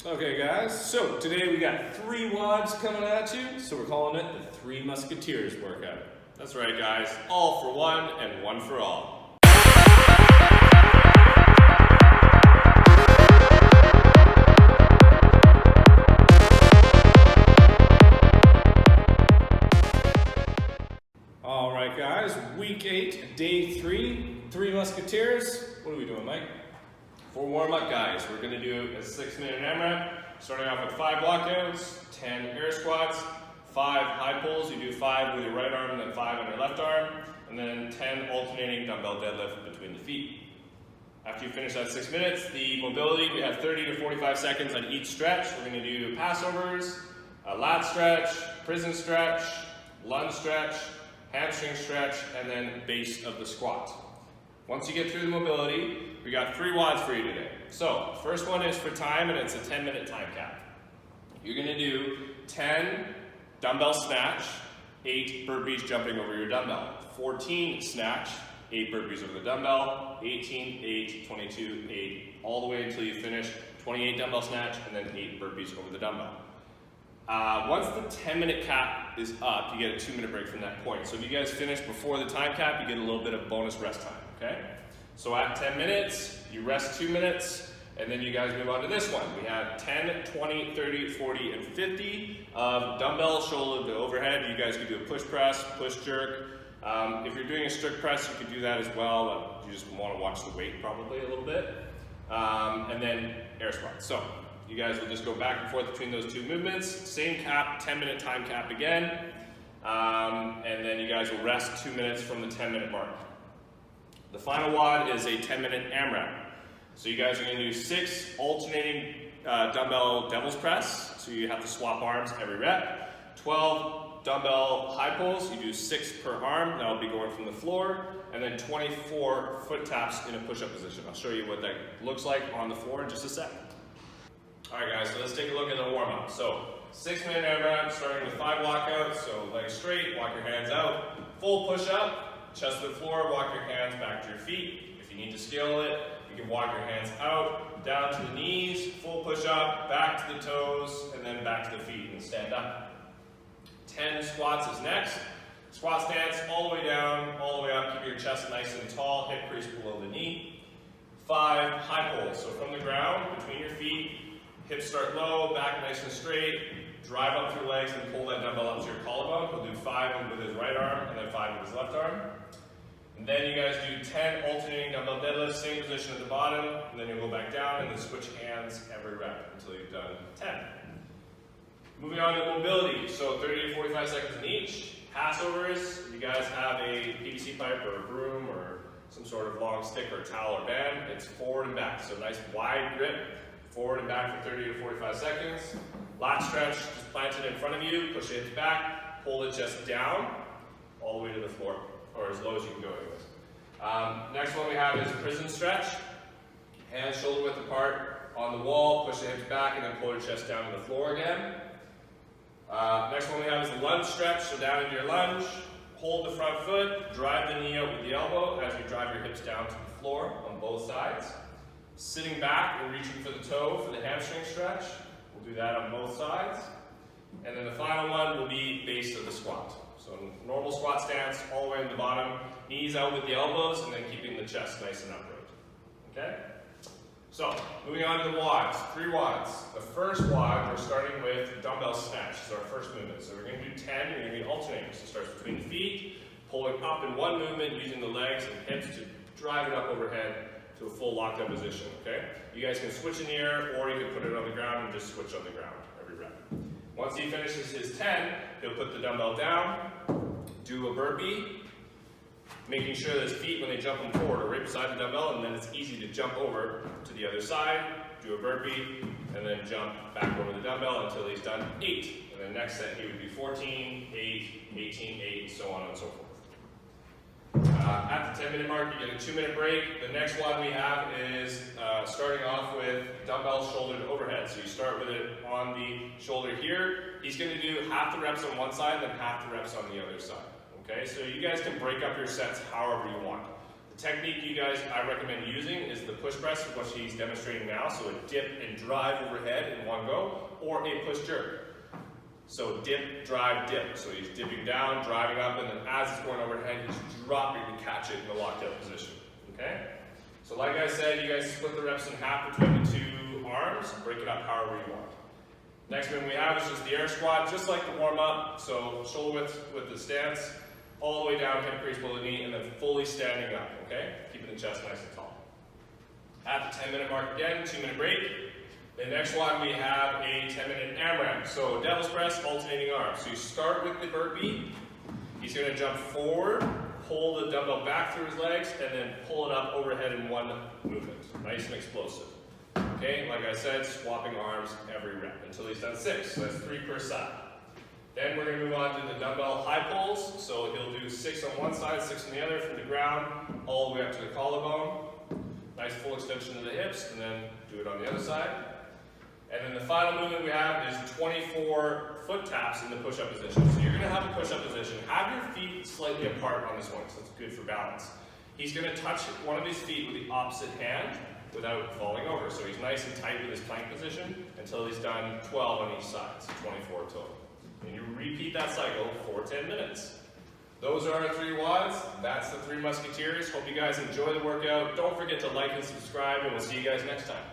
Okay guys, so today we got 3 WODs coming at you, so we're calling it the 3 Musketeers workout. That's right guys, all for one and one for all. Alright guys, week 8, day 3, 3 Musketeers. What are we doing, Mike? For warm-up guys, we're going to do a 6-minute AMRAP, starting off with 5 walkouts, 10 air squats, 5 high pulls. You do 5 with your right arm and then 5 on your left arm, and then 10 alternating dumbbell deadlift between the feet. After you finish that 6 minutes, the mobility, we have 30 to 45 seconds on each stretch. We're going to do passovers, a lat stretch, prison stretch, lunge stretch, hamstring stretch, and then base of the squat. Once you get through the mobility, we got 3 WODs for you today. So, first one is for time, and it's a 10-minute time cap. You're going to do 10 dumbbell snatch, 8 burpees jumping over your dumbbell, 14 snatch, 8 burpees over the dumbbell, 18, 8, 22, 8, all the way until you finish 28 dumbbell snatch, and then 8 burpees over the dumbbell. Once the 10-minute cap is up, you get a 2-minute break from that point. So if you guys finish before the time cap, you get a little bit of bonus rest time, okay? So at 10 minutes, you rest 2 minutes, and then you guys move on to this one. We have 10, 20, 30, 40, and 50 of dumbbell shoulder to overhead. You guys can do a push press, push jerk. If you're doing a strict press, you can do that as well. You just want to watch the weight probably a little bit. And then air squats. So you guys will just go back and forth between those 2 movements. Same cap, 10-minute time cap again. And then you guys will rest 2 minutes from the 10-minute mark. The final WOD is a 10-minute AMRAP. So you guys are going to do 6 alternating dumbbell devil's press. So you have to swap arms every rep. 12 dumbbell high pulls. You do 6 per arm. That'll be going from the floor. And then 24 foot taps in a push-up position. I'll show you what that looks like on the floor in just a sec. Alright guys, so let's take a look at the warm-up. So 6-minute AMRAP starting with 5 walkouts. So legs straight, walk your hands out. Full push-up. Chest to the floor, walk your hands back to your feet. If you need to scale it, you can walk your hands out, down to the knees, full push up, back to the toes, and then back to the feet and stand up. 10 squats is next. Squat stance all the way down, all the way up, keep your chest nice and tall, hip crease below the knee. 5 high pulls, so from the ground, between your feet, hips start low, back nice and straight, drive up through legs and pull that dumbbell up to your collarbone. He'll do 5 with his right arm and then 5 with his left arm. And then you guys do 10 alternating dumbbell deadlifts, same position at the bottom, and then you'll go back down and then switch hands every rep until you've done 10. Moving on to mobility, so 30 to 45 seconds in each. Passovers, you guys have a PVC pipe or a broom or some sort of long stick or towel or band. It's forward and back, so nice wide grip, forward and back for 30 to 45 seconds. Lat stretch, just plant it in front of you, push the hips back, pull the chest down, all the way to the floor, or as low as you can go anyways. Next one we have is prison stretch. Hands shoulder width apart on the wall, push the hips back, and then pull your chest down to the floor again. Next one we have is the lunge stretch, so down into your lunge, hold the front foot, drive the knee out with the elbow as you drive your hips down to the floor on both sides. Sitting back and reaching for the toe for the hamstring stretch. We'll do that on both sides. And then the final one will be base of the squat. So normal squat stance, all the way in the bottom, knees out with the elbows, and then keeping the chest nice and upright. Okay? So, moving on to the WODs, 3 WODs. The first WOD, we're starting with dumbbell snatch. This is our first movement. So we're going to do 10, you're going to be alternating. So it starts between the feet, pulling up in one movement, using the legs and hips to drive it up overhead to a full locked up position, okay? You guys can switch in the air, or you can put it on the ground and just switch on the ground every rep. Once he finishes his 10, he'll put the dumbbell down, do a burpee, making sure that his feet, when they jump them forward, are right beside the dumbbell, and then it's easy to jump over to the other side, do a burpee, and then jump back over the dumbbell until he's done 8. And then next set, he would be 14, 8, 18, 8, so on and so forth. At the 10-minute mark, you get a 2-minute break. The next one we have is starting off with dumbbell shoulder to overhead. So you start with it on the shoulder here. He's going to do half the reps on one side, then half the reps on the other side. Okay, so you guys can break up your sets however you want. technique you guys, I recommend using is the push press, what he's demonstrating now. So a dip and drive overhead in one go, or a push jerk. So dip, drive, dip. So he's dipping down, driving up, and then as it's going overhead, he's dropping to catch it in the locked out position. Okay? So like I said, you guys split the reps in half between the two arms, break it up however you want. Next one we have is just the air squat, just like the warm up. So shoulder width with the stance, all the way down, hip crease below the knee, and then fully standing up, okay? Keeping the chest nice and tall. At the 10-minute mark again, 2-minute break. The next one we have a 10-minute AMRAP. So devil's press, alternating arms. So you start with the burpee. He's gonna jump forward, pull the dumbbell back through his legs, and then pull it up overhead in one movement. Nice and explosive. Okay, like I said, swapping arms every rep until he's done 6. So that's 3 per side. Then we're going to move on to the dumbbell high pulls. So he'll do 6 on one side, 6 on the other from the ground, all the way up to the collarbone. Nice full extension of the hips, and then do it on the other side. And then the final movement we have is 24 foot taps in the push-up position. So you're going to have a push-up position. Have your feet slightly apart on this one, so it's good for balance. He's going to touch one of his feet with the opposite hand without falling over. So he's nice and tight with his plank position until he's done 12 on each side, so 24 total. And you repeat that cycle for 10 minutes. Those are our 3 WODs. That's the 3 Musketeers. Hope you guys enjoy the workout. Don't forget to like and subscribe, and we'll see you guys next time.